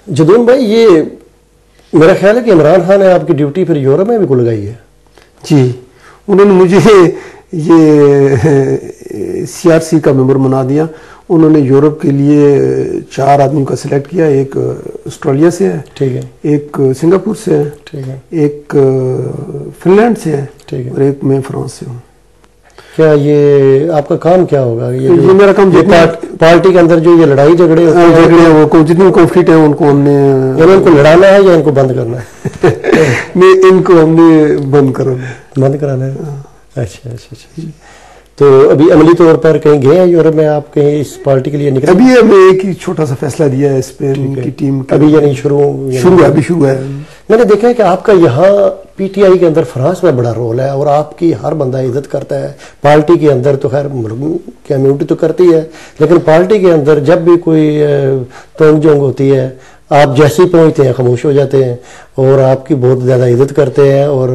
جدون بھائی، یہ میرا خیال ہے کہ عمران خان نے آپ کی ڈیوٹی پھر یورپ میں بھی کو لگائی ہے. جی، انہوں نے مجھے یہ CRC کا ممبر بنا دیا. انہوں نے یورپ کے لیے 4 آدمیوں کا سلیکٹ کیا. ایک آسٹریلیا سے ہے، ٹھیک ہے، ایک سنگاپور سے ہے، ٹھیک ہے، ایک فن لینڈ سے ہے، ٹھیک ہے، اور ایک میں فرانس سے ہوں. کیا یہ آپ کا کام کیا ہوگا؟ یہ میرا کام پارٹی کے اندر جو یہ لڑائی جھگڑے وہ جتنے کنفلکٹ ہیں ان کو ہم نے ان کو لڑانا ہے یا ان کو بند کرنا ہے؟ نہیں، ان کو ہم نے بند کرانا ہے. اچھا اچھا اچھا. تو ابھی عملی طور پر کہیں گئے ہیں یورپ میں آپ؟ کہیں اس پارٹی کے لیے نکلے؟ ابھی ہمیں ایک ہی چھوٹا سا فیصلہ دیا ہے اسپین کی ٹیم کا. ابھی یعنی شروع ہے. میں نے دیکھا ہے کہ آپ کا یہاں PTI کے اندر فرانس میں بڑا رول ہے اور آپ کی ہر بندہ عزت کرتا ہے. پارٹی کے اندر تو خیر کمیونٹی تو کرتی ہے، لیکن پارٹی کے اندر جب بھی کوئی تونگ جونگ ہوتی ہے، آپ جیسے ہی پہنچتے ہیں خاموش ہو جاتے ہیں اور آپ کی بہت زیادہ عزت کرتے ہیں. اور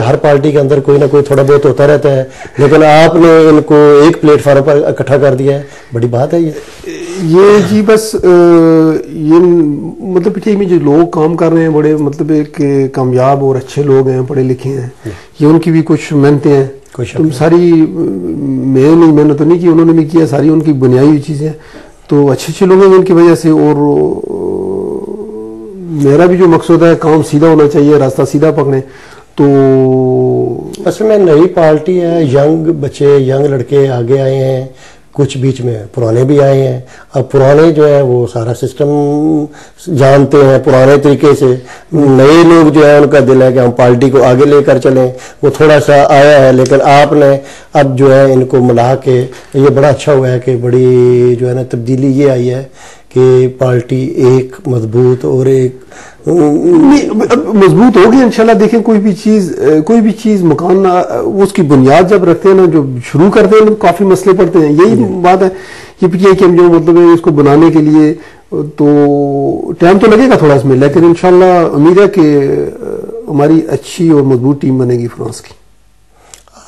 ہر پارٹی کے اندر کوئی نہ کوئی تھوڑا بہت ہوتا رہتا ہے، لیکن آپ نے ان کو ایک پلیٹ فارم پر اکٹھا کر دیا ہے. بڑی بات ہے یہ جی. بس یہ مطلب PTI میں جو لوگ کام کر رہے ہیں بڑے مطلب کہ کامیاب اور اچھے لوگ ہیں، پڑھے لکھے ہیں. یہ ان کی بھی کچھ محنتیں ہیں. تم ساری محنت تو نہیں کی، انہوں نے بھی کیا، ساری ان کی بنیادی چیزیں. تو اچھے اچھے لوگ ہیں ان کی وجہ سے. اور میرا بھی جو مقصد ہے کام سیدھا ہونا چاہیے، راستہ سیدھا پکڑیں. تو اصل میں نئی پارٹی ہے، ینگ بچے، ینگ لڑکے آگے آئے ہیں، کچھ بیچ میں پرانے بھی آئے ہیں. اب پرانے جو ہے وہ سارا سسٹم جانتے ہیں پرانے طریقے سے. نئے لوگ جو ہے ان کا دل ہے کہ ہم پارٹی کو آگے لے کر چلیں. وہ تھوڑا سا آیا ہے، لیکن آپ نے اب جو ہے ان کو ملا کے یہ بڑا اچھا ہوا ہے کہ بڑی جو ہے نا تبدیلی یہ آئی ہے کہ پارٹی ایک مضبوط اور ایک مضبوط ہوگی انشاءاللہ. دیکھیں کوئی بھی چیز مکان اس کی بنیاد جب رکھتے ہیں نا، جو شروع کرتے ہیں کافی مسئلے پڑتے ہیں. یہی بات ہے یہ PTI کہ ہم جو مطلب ہے اس کو بنانے کے لیے تو ٹائم تو لگے گا تھوڑا اس میں، لیکن انشاءاللہ امید ہے کہ ہماری اچھی اور مضبوط ٹیم بنے گی فرانس کی.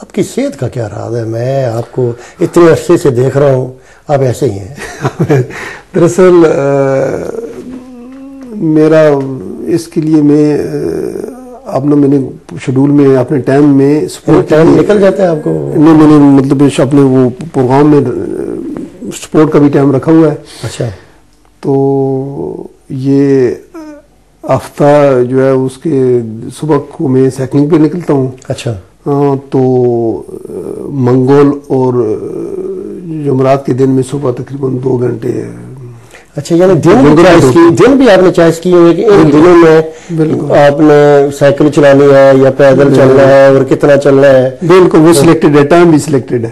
آپ کی صحت کا کیا راز ہے؟ میں آپ کو اتنے عرصے سے دیکھ رہا ہوں، آپ ایسے ہی ہیں. دراصل میرا اس کے لیے میں نے شیڈول میں اپنے ٹائم میں ٹائم نکل جاتا ہے آپ کو؟ نہیں، میں نے مطلب اپنے وہ پروگرام میں سپورٹ کا بھی ٹائم رکھا ہوا ہے. اچھا. تو یہ ہفتہ جو ہے اس کے صبح کو میں سائیکلنگ پہ نکلتا ہوں. اچھا. تو منگول اور جمعرات کے دن میں صبح تقریباً 2 گھنٹے. اچھا، یعنی دن بھی آپ نے چوائس کی ہوئی کہ ان دنوں میں آپ نے سائیکل چلانی ہے یا پیدل چلنا ہے اور کتنا چلنا ہے؟ بالکل، وہ سلیکٹڈ ہے، ٹائم بھی سلیکٹڈ ہے.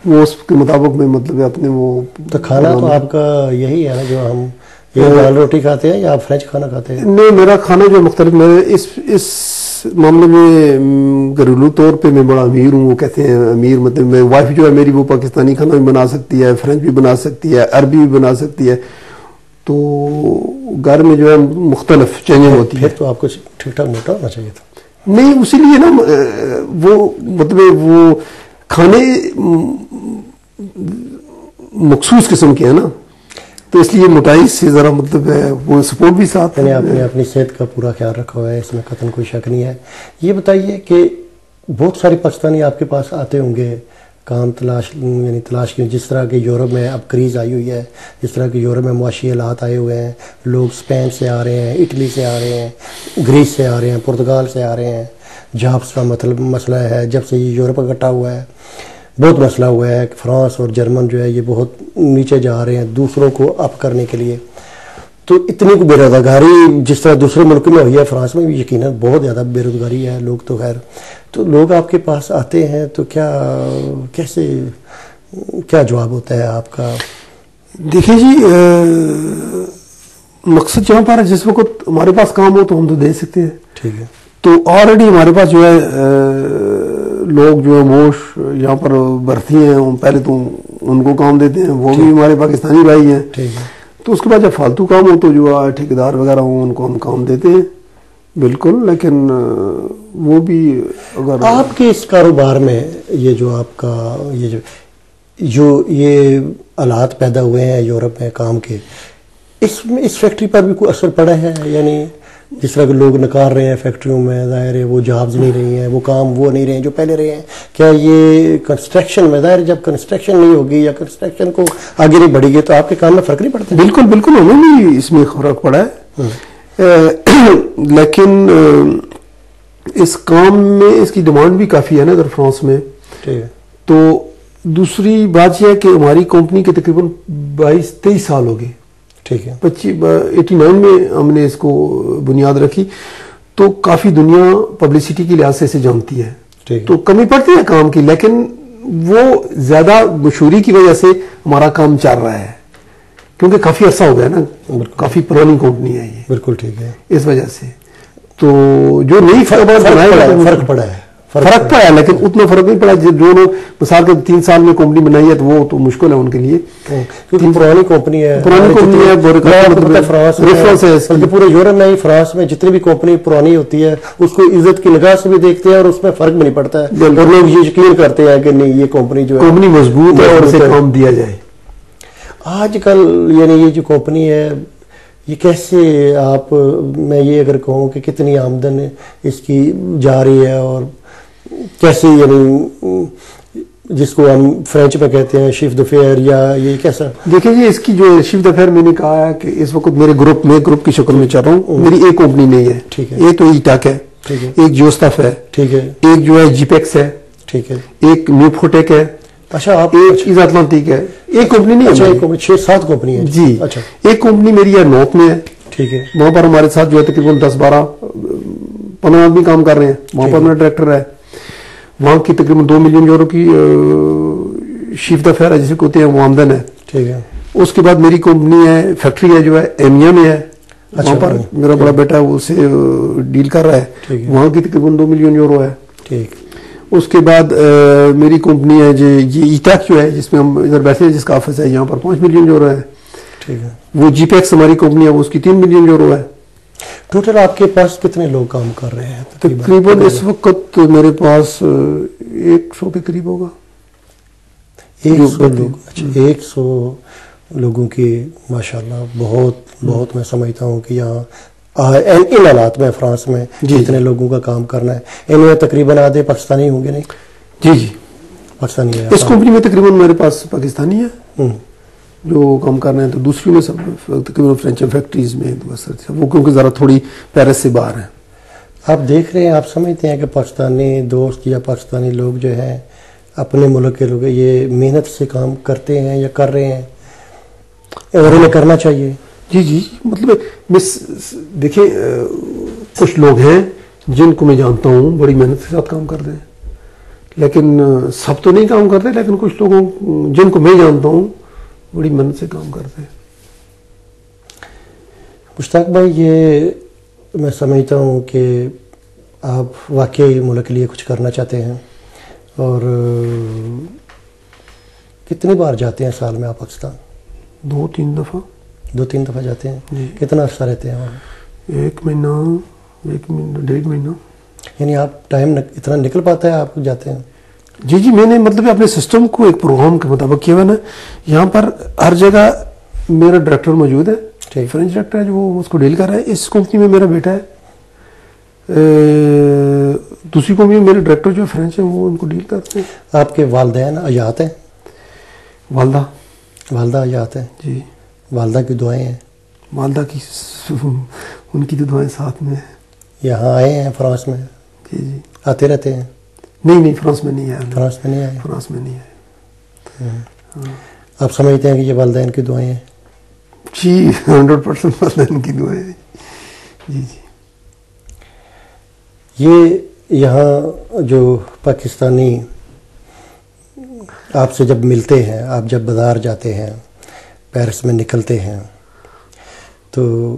وہ اس کے مطابق میں مطلب اپنے وہ. تو کھانا تو آپ کا یہی ہے نا جو ہم یہ دال روٹی کھاتے ہیں یا آپ فرینچ کھانا کھاتے ہیں؟ نہیں، میرا کھانا جو مختلف. میں اس معاملے میں گھریلو طور پہ میں بڑا امیر ہوں. وہ کہتے ہیں امیر مطلب میں وائف جو ہے میری وہ پاکستانی کھانا بھی بنا سکتی ہے، فرینچ بھی بنا سکتی ہے، عربی بھی بنا سکتی ہے. تو گھر میں جو ہے مختلف چینجنگ ہوتی ہے. پھر تو آپ کو ٹھیک ٹھاک موٹا ہونا چاہیے تھا. نہیں، اسی لیے نا وہ مطلب وہ کھانے مخصوص قسم کے ہیں نا، تو اس لیے موٹائی سے ذرا مطلب ہے وہ سپورٹ بھی ساتھ. میں نے آپ نے اپنی صحت کا پورا خیال رکھا ہوا ہے، اس میں قطعاً کوئی شک نہیں ہے. یہ بتائیے کہ بہت سارے پاکستانی آپ کے پاس آتے ہوں گے کام تلاش کی، جس طرح کہ یورپ میں اب کریز آئی ہوئی ہے، جس طرح کہ یورپ میں معاشی حالات آئے ہوئے ہیں. لوگ اسپین سے آ رہے ہیں، اٹلی سے آ رہے ہیں، گریس سے آ رہے ہیں، پرتگال سے آ رہے ہیں. جابس کا مطلب مسئلہ ہے جب سے یہ یورپ اکٹھا ہوا ہے، بہت مسئلہ ہوا ہے کہ فرانس اور جرمن جو ہے یہ بہت نیچے جا رہے ہیں دوسروں کو اپ کرنے کے لیے. تو اتنی بے روزگاری جس طرح دوسرے ملک میں ہوئی ہے، فرانس میں بھی یقیناً بہت زیادہ بے روزگاری ہے. لوگ تو خیر تو لوگ آپ کے پاس آتے ہیں تو کیا جواب ہوتا ہے آپ کا؟ دیکھیں جی، مقصد جہاں پر جس وقت ہمارے پاس کام ہو تو ہم تو دے سکتے ہیں. ٹھیک ہے. تو آلریڈی ہمارے پاس جو ہے لوگ جو ہے وہ یہاں پر بھرتی ہیں، پہلے تو ان کو کام دیتے ہیں، وہ بھی ہمارے پاکستانی بھائی ہیں. ٹھیک ہے. تو اس کے بعد جب فالتو کام ہو تو جو ٹھیکیدار وغیرہ ہوں ان کو ہم کام دیتے ہیں. بالکل. لیکن وہ بھی اگر آپ کے اس کاروبار میں یہ جو آپ کا یہ حالات پیدا ہوئے ہیں یورپ میں کام کے، اس فیکٹری پر بھی کوئی اثر پڑا ہے؟ یعنی جس طرح کے لوگ نکال رہے ہیں فیکٹریوں میں، ظاہر ہے وہ جابز نہیں رہی ہیں، وہ کام وہ نہیں رہے ہیں جو پہلے رہے ہیں. کیا یہ کنسٹرکشن میں، ظاہر ہے جب کنسٹرکشن نہیں ہوگی یا کنسٹرکشن کو آگے نہیں بڑھے گی تو آپ کے کام میں فرق نہیں پڑتا؟ بالکل بالکل، ہمیں بھی اس میں فرق پڑا ہے، لیکن اس کام میں اس کی ڈیمانڈ بھی کافی ہے نا ادھر فرانس میں. ٹھیک ہے. تو دوسری بات یہ ہے کہ ہماری کمپنی کے تقریباً 22-23 سال ہو گئے. ٹھیک ہے. 89 میں ہم نے اس کو بنیاد رکھی، تو کافی دنیا پبلسٹی کے لحاظ سے اسے جانتی ہے. تو کمی پڑتی ہے کام کی، لیکن وہ زیادہ مشہوری کی وجہ سے ہمارا کام چل رہا ہے، کیونکہ کافی عرصہ ہو گیا نا، کافی پرانی کمپنی ہے یہ. بالکل ٹھیک ہے. اس وجہ سے تو جو نئی فرق پڑا ہے، فرق پڑا ہے، لیکن اتنا فرق نہیں پڑا. جو لوگ مثال کے 3 سال میں کمپنی بنائی ہے تو وہ تو مشکل ہے ان کے لیے، کیونکہ پرانی کمپنی ہے. پورے یورپ میں ہی، فرانس میں جتنی بھی کمپنی پرانی ہوتی ہے اس کو عزت کی نگاہ سے بھی دیکھتے ہیں اور اس میں فرق بھی نہیں پڑتا ہے، اور لوگ یہ یقین کرتے ہیں کہ نہیں یہ کمپنی جو ہے کمپنی مضبوط ہے اور اسے کام دیا جائے. آج کل یعنی یہ جو کمپنی ہے یہ کیسے، آپ میں یہ اگر کہوں کہ کتنی آمدن اس کی جا رہی ہے اور کیسے، یعنی جس کو ہم فرینچ میں کہتے ہیں شیف دفیر، یا یہ کیسا؟ دیکھیں جی، اس کی جو شیف دفیر میں نے کہا ہے کہ اس وقت میرے گروپ کی شکل میں چل رہا ہوں. میری ایک کمپنی نہیں ہے. ٹھیک ہے. ایک تو ای ٹیک ہے، ایک جوستف ہے، ٹھیک ہے، ایک جو ہے جی پیکس ہے، ٹھیک ہے، ایک نیو فوٹیک ہے. اچھا، آپ ایک ایز اٹلانٹک ہے. ایک کمپنی نہیں ہے، 6-7 کمپنی ہے جی. اچھا. ایک کمپنی میری ہے نوپ میں ہے. ٹھیک ہے. وہاں پر ہمارے ساتھ جو ہے تقریباً 10-12-15 آدمی کام کر رہے ہیں. وہاں پر میرا ڈائریکٹر ہے. وہاں کی تقریباً 2 ملین یورو کی شیف دفیر ہے جسے کہتے ہیں، وہ آمدن ہے. ٹھیک ہے. اس کے بعد میری کمپنی ہے، فیکٹری ہے جو ہے ایمیا میں ہے. وہاں پر میرا بڑا بیٹا ہے، وہ اسے ڈیل کر رہا ہے. وہاں کی تقریباً 2 ملین یورو ہے. ٹھیک. اس کے بعد میری کمپنی ہے جو یہ ای ٹیک جو ہے، جس میں ہم ادھر بیٹھے ہیں، جس کا آفس ہے، یہاں پر 5 ملین یورو ہے. ٹھیک ہے. وہ جی پیکس ہماری کمپنی ہے، وہ اس کی 3 ملین یورو ہے. ٹوٹل آپ کے پاس کتنے لوگ کام کر رہے ہیں؟ تقریباً اس وقت میرے پاس 100 کے قریب ہوگا. 100 لوگ. اچھا، 100 لوگوں کی ماشاءاللہ بہت میں سمجھتا ہوں کہ یہاں ان حالات میں فرانس میں جتنے لوگوں کا کام کرنا ہے، ان میں تقریباً آدھے پاکستانی ہوں گے. نہیں جی جی، پاکستانی ہے. اس کمپنی میں تقریباً میرے پاس پاکستانی ہے جو کام کر رہے ہیں. تو دوسری میں سب تقریباً فرینچ فیکٹریز میں، وہ کیونکہ ذرا تھوڑی پیرس سے باہر ہیں. آپ دیکھ رہے ہیں، آپ سمجھتے ہیں کہ پاکستانی دوست یا پاکستانی لوگ جو ہیں اپنے ملک کے لوگ یہ محنت سے کام کرتے ہیں یا کر رہے ہیں اور انہیں کرنا چاہیے؟ جی جی، مطلب دیکھیں، کچھ لوگ ہیں جن کو میں جانتا ہوں بڑی محنت کے ساتھ کام کرتے ہیں، لیکن سب تو نہیں کام کرتے، لیکن کچھ لوگوں جن کو میں جانتا ہوں بڑی محنت سے کام کرتے ہیں. مشتاق بھائی، یہ میں سمجھتا ہوں کہ آپ واقعی ملک کے لیے کچھ کرنا چاہتے ہیں، اور کتنی بار جاتے ہیں سال میں آپ پاکستان؟ 2-3 دفعہ. 2-3 دفعہ جاتے ہیں. کتنا عرصہ رہتے ہیں وہاں؟ 1 مہینہ 1.5 مہینہ. یعنی آپ ٹائم اتنا نکل پاتا ہے آپ جاتے ہیں؟ جی جی، میں نے مطلب اپنے سسٹم کو ایک پروگرام کے مطابق کیا ہوا نا. یہاں پر ہر جگہ میرا ڈائریکٹر موجود ہے، فرینچ ڈائریکٹر ہے جو وہ اس کو ڈیل کر رہا ہے. اس کمپنی میں میرا بیٹا ہے. دوسری کمپنی میں میرے ڈائریکٹر جو فرینچ ہیں وہ ان کو ڈیل کرتے ہیں. آپ کے والدین حیات ہیں؟ والدہ حیات ہیں. جی. والدہ کی دعائیں ہیں؟ والدہ کی ان کی تو دعائیں ساتھ میں. یہاں آئے ہیں فرانس میں؟ جی جی. آتے رہتے ہیں؟ نہیں، فرانس میں نہیں آئے. فرانس میں نہیں آئے؟ فرانس میں نہیں آئے. آپ سمجھتے ہیں کہ یہ والدین کی دعائیں ہیں؟ جی، 100% والدین کی دعائیں ہیں. جی جی. یہ یہاں جو پاکستانی آپ سے جب ملتے ہیں، آپ جب بازار جاتے ہیں، پیرس میں نکلتے ہیں، تو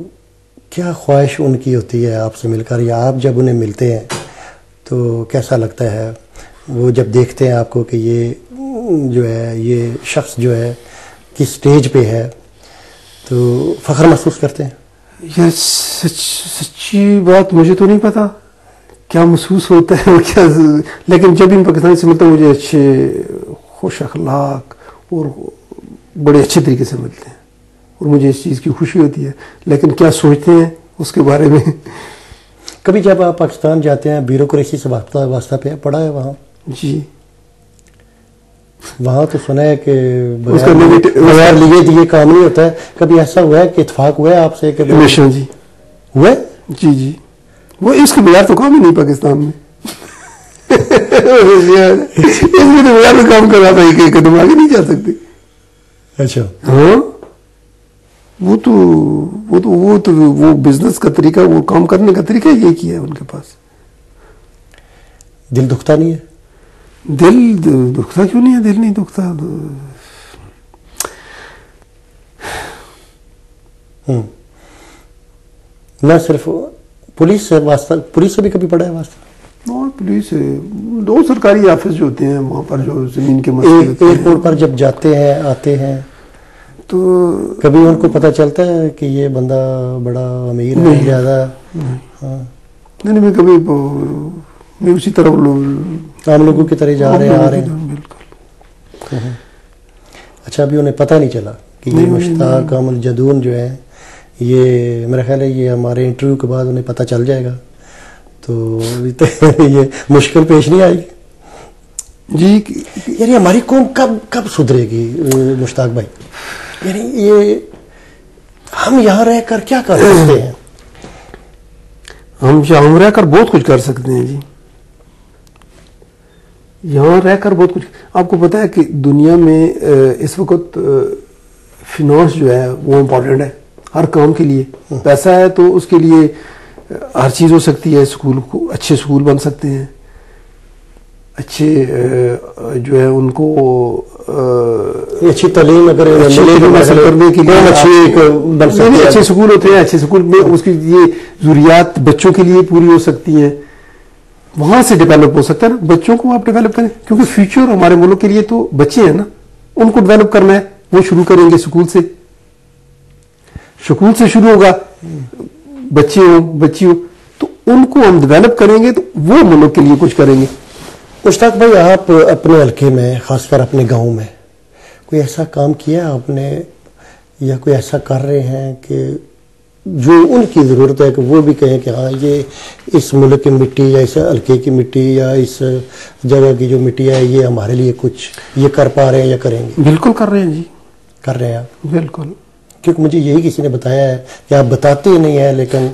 کیا خواہش ان کی ہوتی ہے آپ سے مل کر، یا آپ جب انہیں ملتے ہیں تو کیسا لگتا ہے وہ جب دیکھتے ہیں آپ کو کہ یہ جو ہے یہ شخص جو ہے کس سٹیج پہ ہے، تو فخر محسوس کرتے ہیں؟ یہ سچی بات مجھے تو نہیں پتا کیا محسوس ہوتا ہے اور کیا، لیکن جب ان پاکستانی سے ملتا ہوں مجھے اچھے خوش اخلاق اور بڑے اچھے طریقے سے ملتے ہیں. اور مجھے اس چیز کی خوشی ہوتی ہے، لیکن کیا سوچتے ہیں اس کے بارے میں. کبھی جب آپ پاکستان جاتے ہیں بیوروکریسی سے واسطہ پڑا ہے وہاں؟ جی وہاں تو سنا ہے کہ بغیر لیے دیے کام نہیں ہوتا ہے. کبھی ایسا ہوا ہے کہ اتفاق ہوا ہے آپ سے کہ ہمیشہ جی ہوا ہے؟ جی وہ اس کے بغیر تو کام ہی نہیں پاکستان میں. اس میں تو بغیر میں کام کر رہا تھا کہ قدم آگے نہیں جا سکتے. اچھا ہاں وہ بزنس کا طریقہ، وہ کام کرنے کا طریقہ یہ کیا ہے ان کے پاس. دل دکھتا نہیں ہے؟ دل دکھتا کیوں نہیں ہے؟ دل نہیں دکھتا. نہ صرف پولیس سے واسطہ، پولیس سے بھی کبھی پڑا ہے واسطہ؟ اور پولیس 2 سرکاری آفس جو ہوتے ہیں وہاں پر جو زمین کے مسئلے ہوتے ہیں، ایئرپورٹ پر جب جاتے ہیں آتے ہیں تو کبھی ان کو پتہ چلتا ہے کہ یہ بندہ بڑا امیر ہے زیادہ؟ نہیں میں کبھی میں اسی طرح عام لوگوں کی طرح جا رہے ہیں آ رہے ہیں. بالکل. اچھا ابھی انہیں پتہ نہیں چلا کہ یہ مشتاق کامل جدون جو ہے، یہ میرا خیال ہے یہ ہمارے انٹرویو کے بعد انہیں پتہ چل جائے گا تو یہ مشکل پیش نہیں آئے گی جی. یعنی ہماری قوم کب سدھرے گی مشتاق بھائی؟ یعنی یہ ہم یہاں رہ کر کیا کر سکتے ہیں؟ ہم یہاں رہ کر بہت کچھ کر سکتے ہیں جی. یہاں رہ کر بہت کچھ. آپ کو پتا ہے کہ دنیا میں اس وقت فینانس جو ہے وہ امپورٹنٹ ہے ہر کام کے لیے. پیسہ ہے تو اس کے لیے ہر چیز ہو سکتی ہے. اسکول کو اچھے اسکول بن سکتے ہیں، اچھے جو ہے ان کو اچھی تعلیم اگر حاصل کرنے کے لیے اچھے اسکول ہوتے ہیں. اچھے اسکول میں اس کی یہ ضروریات بچوں کے لیے پوری ہو سکتی ہیں. وہاں سے ڈیولپ ہو سکتا ہے نا. بچوں کو آپ ڈیولپ کریں کیونکہ فیوچر ہمارے ملک کے لیے تو بچے ہیں نا، ان کو ڈیولپ کرنا ہے. وہ شروع کریں گے سکول سے شروع ہوگا. بچے ہوں بچی ہوں تو ان کو ہم ڈیولپ کریں گے تو وہ ملک کے لیے کچھ کریں گے. مشتاق بھائی آپ اپنے حلقے میں خاص کر اپنے گاؤں میں کوئی ایسا کام کیا آپ نے یا کوئی ایسا کر رہے ہیں کہ جو ان کی ضرورت ہے کہ وہ بھی کہیں کہ ہاں یہ اس ملک کی مٹی یا اس حلقے کی مٹی یا اس جگہ کی جو مٹی ہے یہ ہمارے لیے کچھ یہ کر پا رہے ہیں یا کریں گے؟ بالکل کر رہے ہیں جی. کر رہے ہیں آپ؟ بالکل. کیونکہ مجھے یہی کسی نے بتایا ہے کہ آپ بتاتے ہی نہیں ہیں لیکن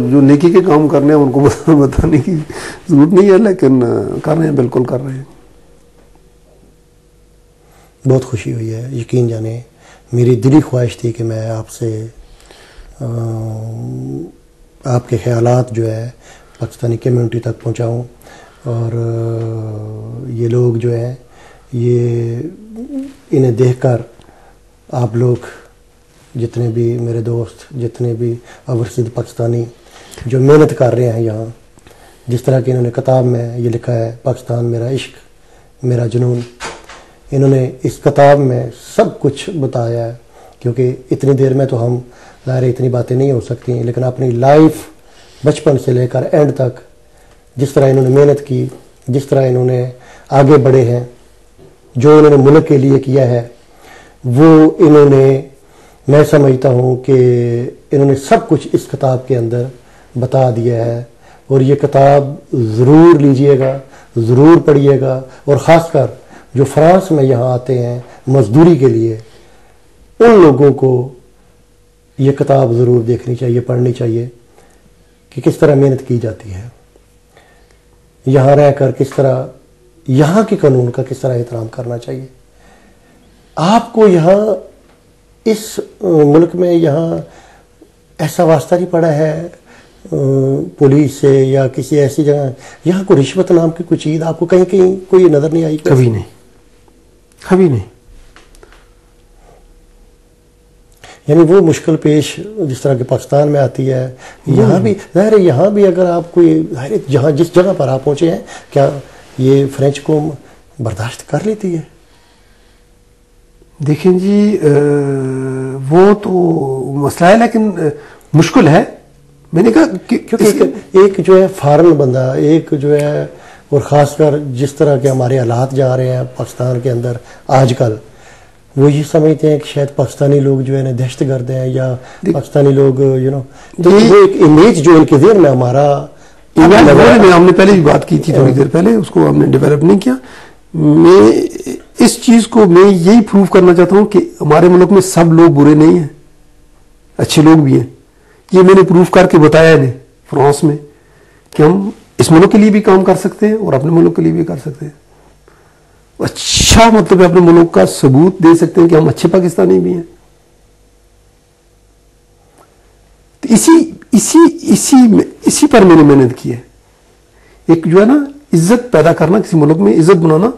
جو نیکی کے کام کرنے ہیں ان کو بتانے کی ضرورت نہیں ہے، لیکن کر رہے ہیں. بالکل کر رہے ہیں. بہت خوشی ہوئی ہے. یقین جانے میری دلی خواہش تھی کہ میں آپ سے آپ کے خیالات جو ہے پاکستانی کمیونٹی تک پہنچاؤں اور یہ لوگ جو ہیں یہ انہیں دیکھ کر آپ لوگ جتنے بھی میرے دوست جتنے بھی اوورسیز پاکستانی جو محنت کر رہے ہیں یہاں، جس طرح کہ انہوں نے کتاب میں یہ لکھا ہے پاکستان میرا عشق میرا جنون، انہوں نے اس کتاب میں سب کچھ بتایا ہے. کیونکہ اتنی دیر میں تو ہم ظاہر اتنی باتیں نہیں ہو سکتی ہیں، لیکن اپنی لائف بچپن سے لے کر اینڈ تک جس طرح انہوں نے محنت کی، جس طرح انہوں نے آگے بڑھے ہیں، جو انہوں نے ملک کے لیے کیا ہے، وہ انہوں نے میں سمجھتا ہوں کہ انہوں نے سب کچھ اس کتاب کے اندر بتا دیا ہے. اور یہ کتاب ضرور لیجئے گا، ضرور پڑھیے گا. اور خاص کر جو فرانس میں یہاں آتے ہیں مزدوری کے لیے، ان لوگوں کو یہ کتاب ضرور دیکھنی چاہیے، پڑھنی چاہیے کہ کس طرح محنت کی جاتی ہے یہاں رہ کر، کس طرح یہاں کے قانون کا کس طرح احترام کرنا چاہیے. آپ کو یہاں اس ملک میں یہاں ایسا واسطہ نہیں پڑا ہے پولیس سے یا کسی ایسی جگہ، یہاں کوئی رشوت نام کی کوئی چیز آپ کو کہیں کوئی نظر نہیں آئی؟ کبھی نہیں، کبھی نہیں. یعنی وہ مشکل پیش جس طرح کہ پاکستان میں آتی ہے یہاں بھی ظاہر ہے. یہاں بھی اگر آپ کوئی جہاں جس جگہ پر آپ پہنچے ہیں کیا یہ فرینچ قوم برداشت کر لیتی ہے؟ دیکھیں جی وہ تو مسئلہ ہے لیکن مشکل ہے. میں نے کہا کیونکہ ایک جو ہے فارن بندہ، ایک جو ہے، اور خاص کر جس طرح کے ہمارے حالات جا رہے ہیں پاکستان کے اندر آج کل، وہ یہ سمجھتے ہیں کہ شاید پاکستانی لوگ جو ہے نا دہشت گرد ہیں یا پاکستانی لوگ تو وہ ایک امیج جو ان کے ذہن میں ہمارا ہم نے پہلے بھی بات کی تھی تھوڑی دیر پہلے، اس کو ہم نے ڈیولپ نہیں کیا. میں اس چیز کو میں یہی پروف کرنا چاہتا ہوں کہ ہمارے ملک میں سب لوگ برے نہیں ہیں، اچھے لوگ بھی ہیں. یہ میں نے پروف کر کے بتایا انہیں فرانس میں کہ ہم اس ملک کے لیے بھی کام کر سکتے ہیں اور اپنے ملک کے لیے بھی کر سکتے ہیں. اچھا مطلب اپنے ملک کا ثبوت دے سکتے ہیں کہ ہم اچھے پاکستانی بھی ہیں. تو اسی پر میں نے محنت کی ہے. ایک جو ہے نا عزت پیدا کرنا، کسی ملک میں عزت بنانا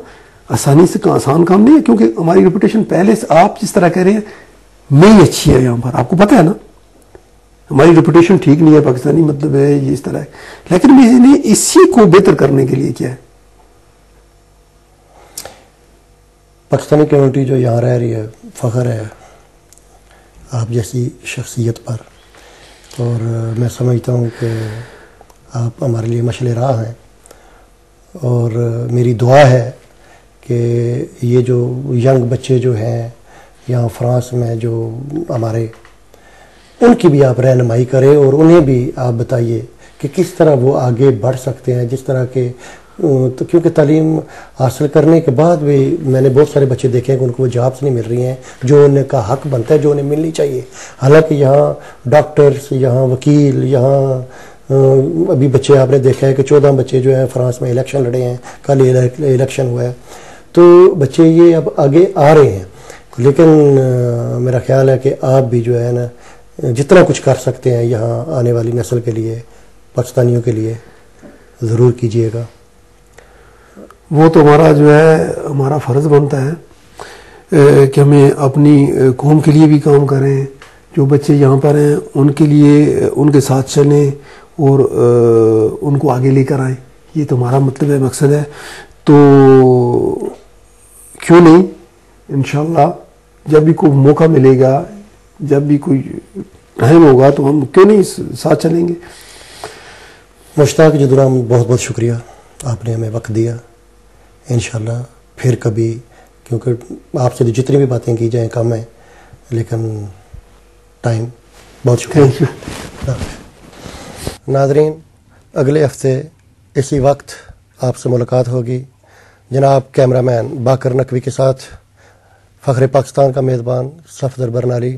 آسانی سے آسان کام نہیں ہے، کیونکہ ہماری ریپوٹیشن پہلے سے، آپ جس طرح کہہ رہے ہیں نہیں اچھی ہے یہاں پر، آپ کو پتہ ہے نا ہماری ریپوٹیشن ٹھیک نہیں ہے، پاکستانی مطلب ہے یہ اس طرح ہے. لیکن میں نے اسی کو بہتر کرنے کے لیے کیا ہے. پاکستانی کمیونٹی جو یہاں رہ رہی ہے، فخر ہے آپ جیسی شخصیت پر، اور میں سمجھتا ہوں کہ آپ ہمارے لیے مشعل راہ ہیں. اور میری دعا ہے کہ یہ جو ینگ بچے جو ہیں یہاں فرانس میں جو ہمارے، ان کی بھی آپ رہنمائی کریں اور انہیں بھی آپ بتائیے کہ کس طرح وہ آگے بڑھ سکتے ہیں. جس طرح کے تو کیونکہ تعلیم حاصل کرنے کے بعد بھی میں نے بہت سارے بچے دیکھے ہیں کہ ان کو وہ جابس نہیں مل رہی ہیں جو ان کا حق بنتا ہے، جو انہیں ملنی چاہیے. حالانکہ یہاں ڈاکٹرز، یہاں وکیل، یہاں ابھی بچے آپ نے دیکھا ہے کہ 14 بچے جو ہیں فرانس میں الیکشن لڑے ہیں، کل الیکشن ہوا ہے. تو بچے یہ اب آگے آ رہے ہیں. لیکن میرا خیال ہے کہ آپ بھی جو ہے نا جتنا کچھ کر سکتے ہیں یہاں آنے والی نسل کے لیے، پاکستانیوں کے لیے ضرور کیجیے گا. وہ تو ہمارا جو ہے ہمارا فرض بنتا ہے کہ ہمیں اپنی قوم کے لیے بھی کام کریں. جو بچے یہاں پر ہیں ان کے لیے ان کے ساتھ چلیں اور ان کو آگے لے کر آئیں. یہ تو ہمارا مطلب ہے، مقصد ہے. تو کیوں نہیں انشاءاللہ جب بھی کوئی موقع ملے گا، جب بھی کوئی ٹائم ہوگا تو ہم کیوں نہیں ساتھ چلیں گے. مشتاق جدران، بہت بہت شکریہ، آپ نے ہمیں وقت دیا. انشاءاللہ پھر کبھی، کیونکہ آپ سے جتنی بھی باتیں کی جائیں کم ہیں، لیکن ٹائم. بہت شکریہ. ناظرین، اگلے ہفتے اسی وقت آپ سے ملاقات ہوگی. جناب کیمرہ مین باقر نقوی کے ساتھ فخر پاکستان کا میزبان صفدر برنالی.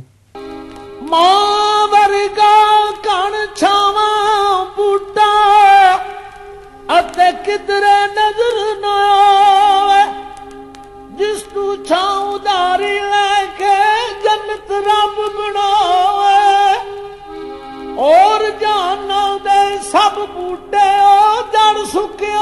ماں ورگا کن چھاواں بوٹا اتے کدرے نظر نہ آوے، جس تو چھاؤں داری لے کے جنت رب بناوے. اور جہنم دے سب بوٹے او جڑ سکے